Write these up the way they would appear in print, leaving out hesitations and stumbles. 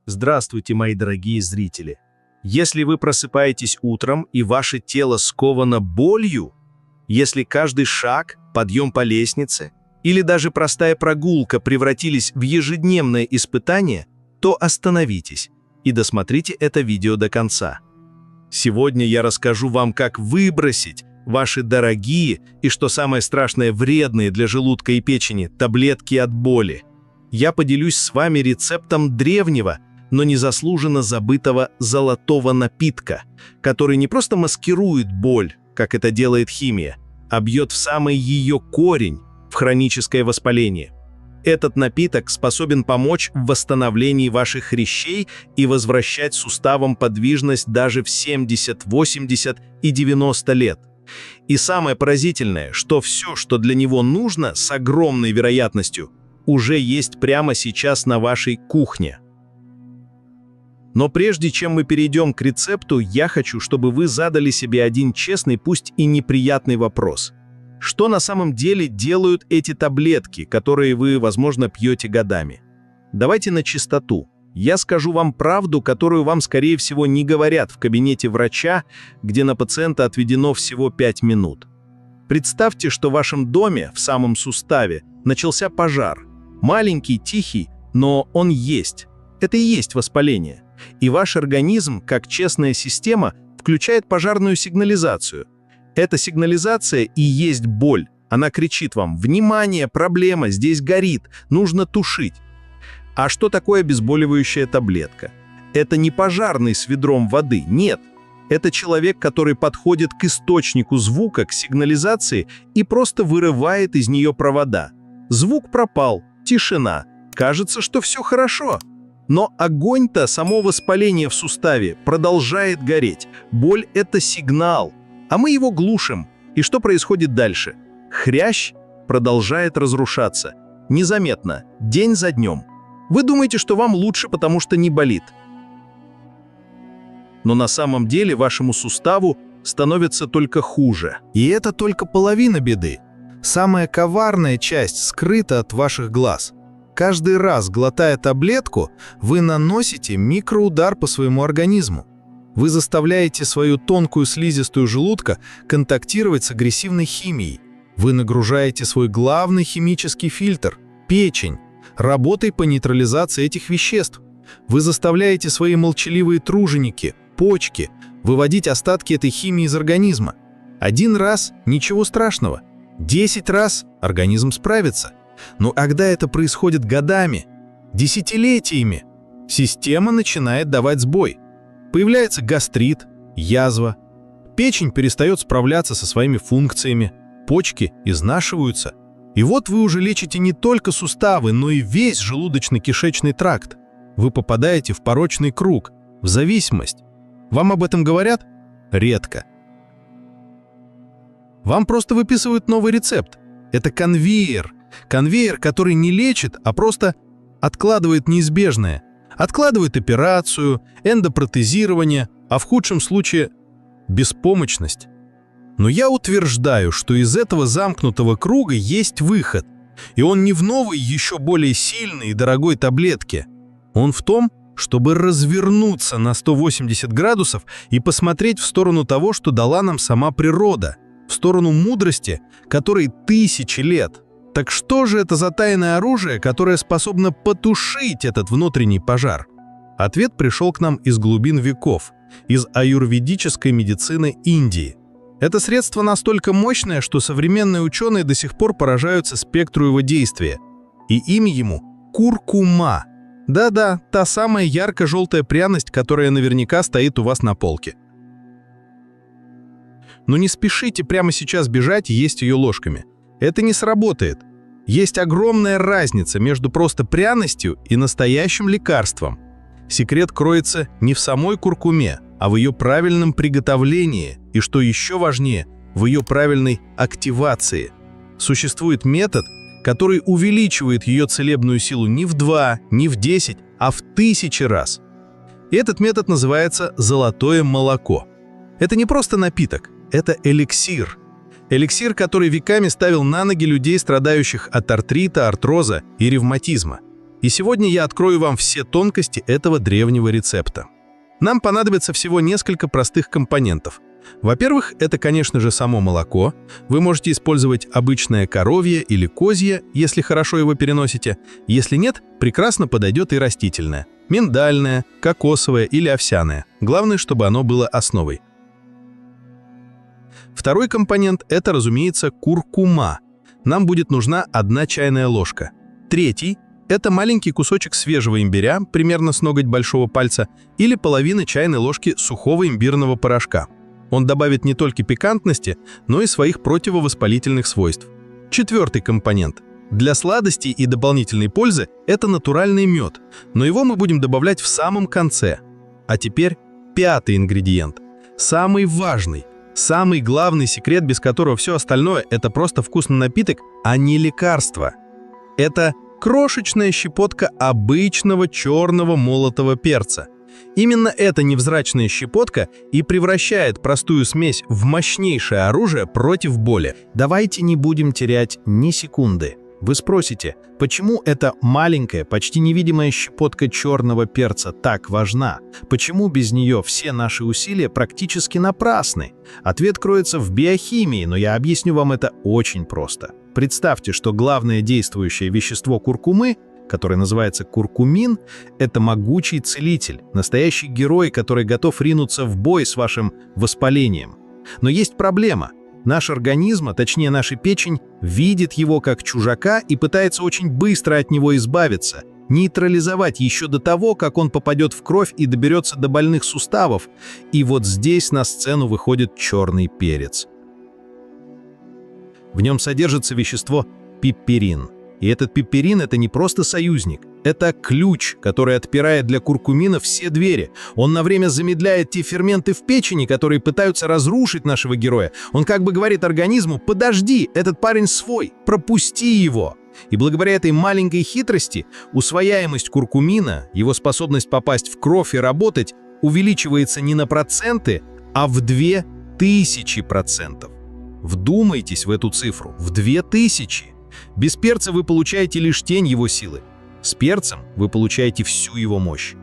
Здравствуйте, мои дорогие зрители! Если вы просыпаетесь утром и ваше тело сковано болью, если каждый шаг, подъем по лестнице или даже простая прогулка превратились в ежедневное испытание, то остановитесь и досмотрите это видео до конца. Сегодня я расскажу вам, как выбросить ваши дорогие и, что самое страшное, вредные для желудка и печени таблетки от боли. Я поделюсь с вами рецептом древнего, но незаслуженно забытого золотого напитка, который не просто маскирует боль, как это делает химия, а бьет в самый ее корень, в хроническое воспаление. Этот напиток способен помочь в восстановлении ваших хрящей и возвращать суставам подвижность даже в 70, 80 и 90 лет. И самое поразительное, что все, что для него нужно, с огромной вероятностью, уже есть прямо сейчас на вашей кухне. Но прежде чем мы перейдем к рецепту, я хочу, чтобы вы задали себе один честный, пусть и неприятный вопрос. Что на самом деле делают эти таблетки, которые вы, возможно, пьете годами? Давайте на чистоту. Я скажу вам правду, которую вам, скорее всего, не говорят в кабинете врача, где на пациента отведено всего 5 минут. Представьте, что в вашем доме, в самом суставе, начался пожар. Маленький, тихий, но он есть. Это и есть воспаление. И ваш организм, как честная система, включает пожарную сигнализацию. Эта сигнализация и есть боль. Она кричит вам: «Внимание, проблема, здесь горит, нужно тушить». А что такое обезболивающая таблетка? Это не пожарный с ведром воды, нет. Это человек, который подходит к источнику звука, к сигнализации и просто вырывает из нее провода. Звук пропал, тишина. Кажется, что все хорошо. Но огонь-то, само воспаление в суставе, продолжает гореть. Боль – это сигнал, а мы его глушим. И что происходит дальше? Хрящ продолжает разрушаться. Незаметно, день за днем. Вы думаете, что вам лучше, потому что не болит. Но на самом деле вашему суставу становится только хуже. И это только половина беды. Самая коварная часть скрыта от ваших глаз. Каждый раз, глотая таблетку, вы наносите микроудар по своему организму. Вы заставляете свою тонкую слизистую желудка контактировать с агрессивной химией. Вы нагружаете свой главный химический фильтр – печень, работой по нейтрализации этих веществ. Вы заставляете свои молчаливые труженики, почки, выводить остатки этой химии из организма. 1 раз – ничего страшного. 10 раз – организм справится. Но когда это происходит годами, десятилетиями, система начинает давать сбой. Появляется гастрит, язва, печень перестает справляться со своими функциями, почки изнашиваются. И вот вы уже лечите не только суставы, но и весь желудочно-кишечный тракт. Вы попадаете в порочный круг, в зависимость. Вам об этом говорят? Редко. Вам просто выписывают новый рецепт. Это конвейер. Конвейер, который не лечит, а просто откладывает неизбежное. Откладывает операцию, эндопротезирование, а в худшем случае – беспомощность. Но я утверждаю, что из этого замкнутого круга есть выход. И он не в новой, еще более сильной и дорогой таблетке. Он в том, чтобы развернуться на 180 градусов и посмотреть в сторону того, что дала нам сама природа, в сторону мудрости, которой тысячи лет. Так что же это за тайное оружие, которое способно потушить этот внутренний пожар? Ответ пришел к нам из глубин веков, из аюрведической медицины Индии. Это средство настолько мощное, что современные ученые до сих пор поражаются спектру его действия. И имя ему – куркума. Да-да, та самая ярко-желтая пряность, которая наверняка стоит у вас на полке. Но не спешите прямо сейчас бежать и есть ее ложками. Это не сработает. Есть огромная разница между просто пряностью и настоящим лекарством. Секрет кроется не в самой куркуме, а в ее правильном приготовлении и, что еще важнее, в ее правильной активации. Существует метод, который увеличивает ее целебную силу не в 2, не в 10, а в 1000 раз. И этот метод называется «золотое молоко». Это не просто напиток, это эликсир. Эликсир, который веками ставил на ноги людей, страдающих от артрита, артроза и ревматизма. И сегодня я открою вам все тонкости этого древнего рецепта. Нам понадобится всего несколько простых компонентов. Во-первых, это, конечно же, само молоко. Вы можете использовать обычное коровье или козье, если хорошо его переносите. Если нет, прекрасно подойдет и растительное. Миндальное, кокосовое или овсяное. Главное, чтобы оно было основой. Второй компонент – это, разумеется, куркума. Нам будет нужна 1 чайная ложка. Третий – это маленький кусочек свежего имбиря, примерно с ноготь большого пальца, или половина чайной ложки сухого имбирного порошка. Он добавит не только пикантности, но и своих противовоспалительных свойств. Четвертый компонент. Для сладости и дополнительной пользы это натуральный мед, но его мы будем добавлять в самом конце. А теперь пятый ингредиент. Самый важный, самый главный секрет, без которого все остальное – это просто вкусный напиток, а не лекарство. Это крошечная щепотка обычного черного молотого перца. Именно эта невзрачная щепотка и превращает простую смесь в мощнейшее оружие против боли. Давайте не будем терять ни секунды. Вы спросите, почему эта маленькая, почти невидимая щепотка черного перца так важна? Почему без нее все наши усилия практически напрасны? Ответ кроется в биохимии, но я объясню вам это очень просто. Представьте, что главное действующее вещество куркумы, который называется куркумин, это могучий целитель, настоящий герой, который готов ринуться в бой с вашим воспалением. Но есть проблема. Наш организм, а точнее наша печень, видит его как чужака и пытается очень быстро от него избавиться, нейтрализовать еще до того, как он попадет в кровь и доберется до больных суставов. И вот здесь на сцену выходит черный перец. В нем содержится вещество пиперин. И этот пиперин – это не просто союзник, это ключ, который отпирает для куркумина все двери. Он на время замедляет те ферменты в печени, которые пытаются разрушить нашего героя. Он как бы говорит организму: «Подожди, этот парень свой, пропусти его». И благодаря этой маленькой хитрости усвояемость куркумина, его способность попасть в кровь и работать, увеличивается не на проценты, а в 2000%. Вдумайтесь в эту цифру – в 2000. Без перца вы получаете лишь тень его силы. С перцем вы получаете всю его мощь.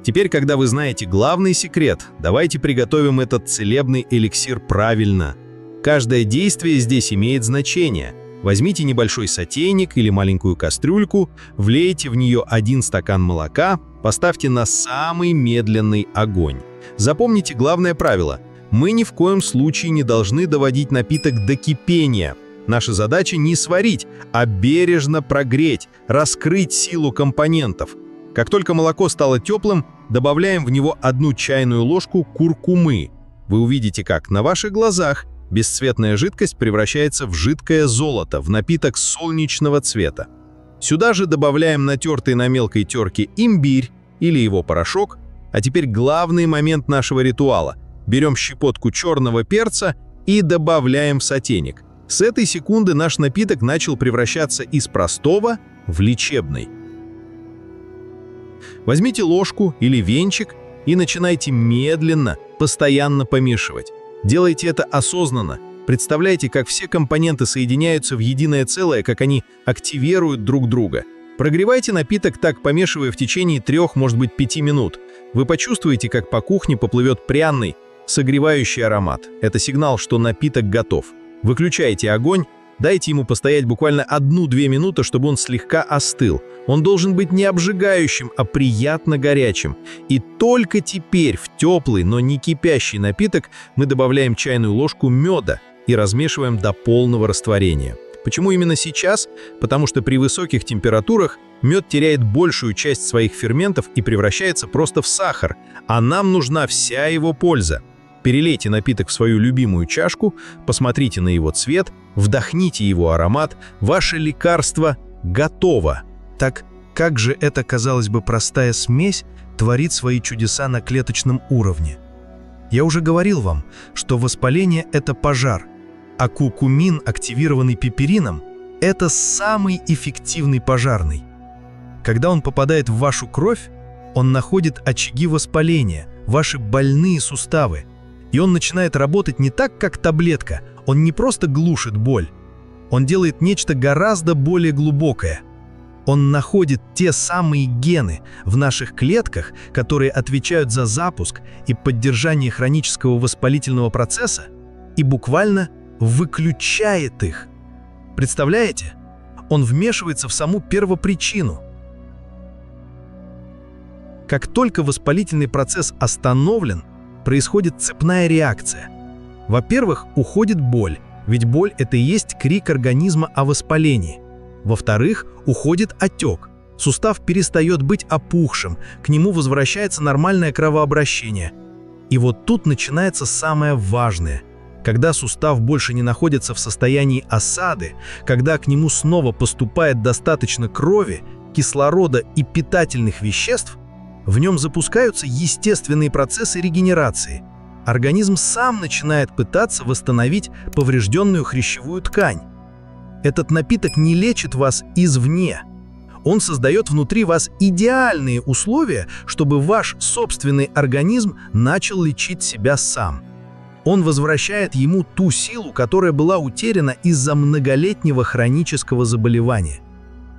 Теперь, когда вы знаете главный секрет, давайте приготовим этот целебный эликсир правильно. Каждое действие здесь имеет значение. Возьмите небольшой сотейник или маленькую кастрюльку, влейте в нее 1 стакан молока, поставьте на самый медленный огонь. Запомните главное правило. Мы ни в коем случае не должны доводить напиток до кипения. Наша задача не сварить, а бережно прогреть, раскрыть силу компонентов. Как только молоко стало теплым, добавляем в него 1 чайную ложку куркумы. Вы увидите, как на ваших глазах бесцветная жидкость превращается в жидкое золото, в напиток солнечного цвета. Сюда же добавляем натертый на мелкой терке имбирь или его порошок. А теперь главный момент нашего ритуала. Берем щепотку черного перца и добавляем в сотейник. С этой секунды наш напиток начал превращаться из простого в лечебный. Возьмите ложку или венчик и начинайте медленно, постоянно помешивать. Делайте это осознанно. Представляйте, как все компоненты соединяются в единое целое, как они активируют друг друга. Прогревайте напиток так, помешивая в течение 3, может быть 5 минут. Вы почувствуете, как по кухне поплывет пряный, согревающий аромат. Это сигнал, что напиток готов. Выключайте огонь, дайте ему постоять буквально 1-2 минуты, чтобы он слегка остыл. Он должен быть не обжигающим, а приятно горячим. И только теперь в теплый, но не кипящий напиток мы добавляем чайную ложку меда и размешиваем до полного растворения. Почему именно сейчас? Потому что при высоких температурах мед теряет большую часть своих ферментов и превращается просто в сахар, а нам нужна вся его польза. Перелейте напиток в свою любимую чашку, посмотрите на его цвет, вдохните его аромат, ваше лекарство готово. Так как же эта, казалось бы, простая смесь творит свои чудеса на клеточном уровне? Я уже говорил вам, что воспаление – это пожар, а куркумин, активированный пиперином, это самый эффективный пожарный. Когда он попадает в вашу кровь, он находит очаги воспаления, ваши больные суставы. И он начинает работать не так, как таблетка. Он не просто глушит боль. Он делает нечто гораздо более глубокое. Он находит те самые гены в наших клетках, которые отвечают за запуск и поддержание хронического воспалительного процесса, и буквально выключает их. Представляете? Он вмешивается в саму первопричину. Как только воспалительный процесс остановлен, происходит цепная реакция. Во-первых, уходит боль, ведь боль – это и есть крик организма о воспалении. Во-вторых, уходит отек. Сустав перестает быть опухшим, к нему возвращается нормальное кровообращение. И вот тут начинается самое важное. Когда сустав больше не находится в состоянии осады, когда к нему снова поступает достаточно крови, кислорода и питательных веществ, в нем запускаются естественные процессы регенерации. Организм сам начинает пытаться восстановить поврежденную хрящевую ткань. Этот напиток не лечит вас извне. Он создает внутри вас идеальные условия, чтобы ваш собственный организм начал лечить себя сам. Он возвращает ему ту силу, которая была утеряна из-за многолетнего хронического заболевания.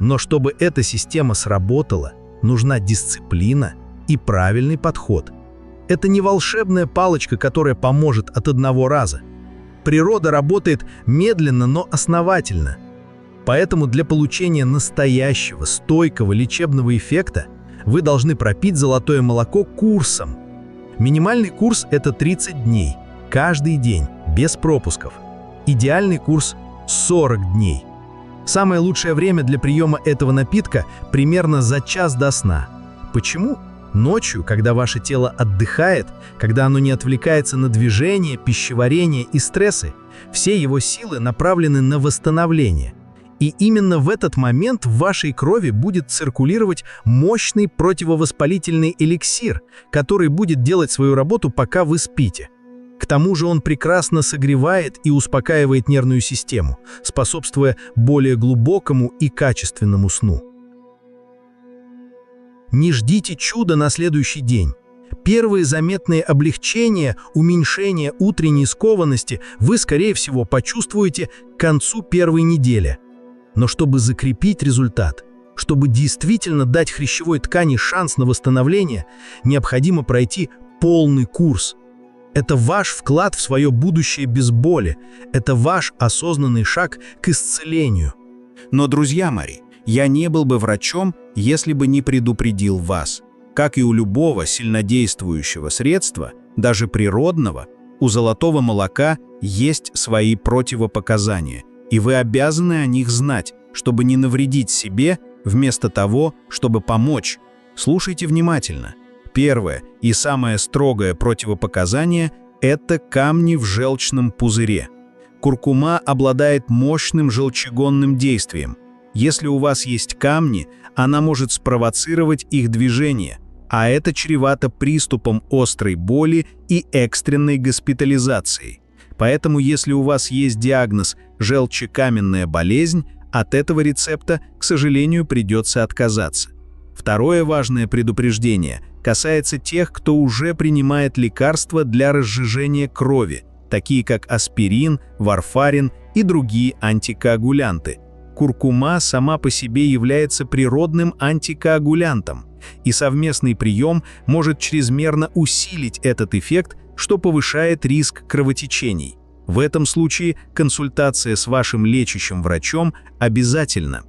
Но чтобы эта система сработала, нужна дисциплина и правильный подход. Это не волшебная палочка, которая поможет от одного раза. Природа работает медленно, но основательно. Поэтому для получения настоящего, стойкого лечебного эффекта вы должны пропить золотое молоко курсом. Минимальный курс – это 30 дней, каждый день, без пропусков. Идеальный курс – 40 дней. Самое лучшее время для приема этого напитка – примерно за час до сна. Почему? Ночью, когда ваше тело отдыхает, когда оно не отвлекается на движение, пищеварение и стрессы, все его силы направлены на восстановление. И именно в этот момент в вашей крови будет циркулировать мощный противовоспалительный эликсир, который будет делать свою работу, пока вы спите. К тому же он прекрасно согревает и успокаивает нервную систему, способствуя более глубокому и качественному сну. Не ждите чуда на следующий день. Первые заметные облегчения, уменьшение утренней скованности вы, скорее всего, почувствуете к концу первой недели. Но чтобы закрепить результат, чтобы действительно дать хрящевой ткани шанс на восстановление, необходимо пройти полный курс. Это ваш вклад в свое будущее без боли. Это ваш осознанный шаг к исцелению. Но, друзья мои, я не был бы врачом, если бы не предупредил вас. Как и у любого сильнодействующего средства, даже природного, у золотого молока есть свои противопоказания, и вы обязаны о них знать, чтобы не навредить себе, вместо того, чтобы помочь. Слушайте внимательно. Первое и самое строгое противопоказание – это камни в желчном пузыре. Куркума обладает мощным желчегонным действием. Если у вас есть камни, она может спровоцировать их движение, а это чревато приступом острой боли и экстренной госпитализацией. Поэтому, если у вас есть диагноз желчекаменная болезнь, от этого рецепта, к сожалению, придется отказаться. Второе важное предупреждение касается тех, кто уже принимает лекарства для разжижения крови, такие как аспирин, варфарин и другие антикоагулянты. Куркума сама по себе является природным антикоагулянтом, и совместный прием может чрезмерно усилить этот эффект, что повышает риск кровотечений. В этом случае консультация с вашим лечащим врачом обязательна.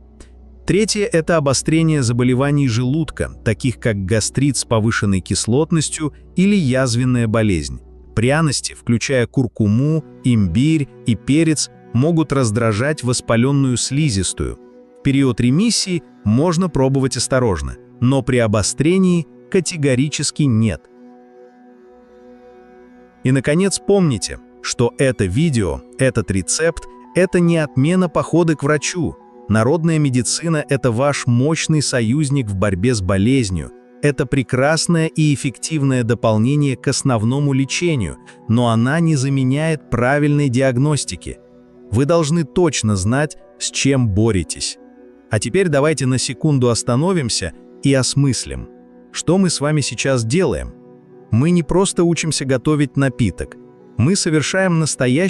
Третье – это обострение заболеваний желудка, таких как гастрит с повышенной кислотностью или язвенная болезнь. Пряности, включая куркуму, имбирь и перец, могут раздражать воспаленную слизистую. В период ремиссии можно пробовать осторожно, но при обострении категорически нет. И, наконец, помните, что это видео, этот рецепт – это не отмена похода к врачу. Народная медицина – это ваш мощный союзник в борьбе с болезнью. Это прекрасное и эффективное дополнение к основному лечению, но она не заменяет правильной диагностики. Вы должны точно знать, с чем боретесь. А теперь давайте на секунду остановимся и осмыслим, что мы с вами сейчас делаем. Мы не просто учимся готовить напиток, мы совершаем настоящий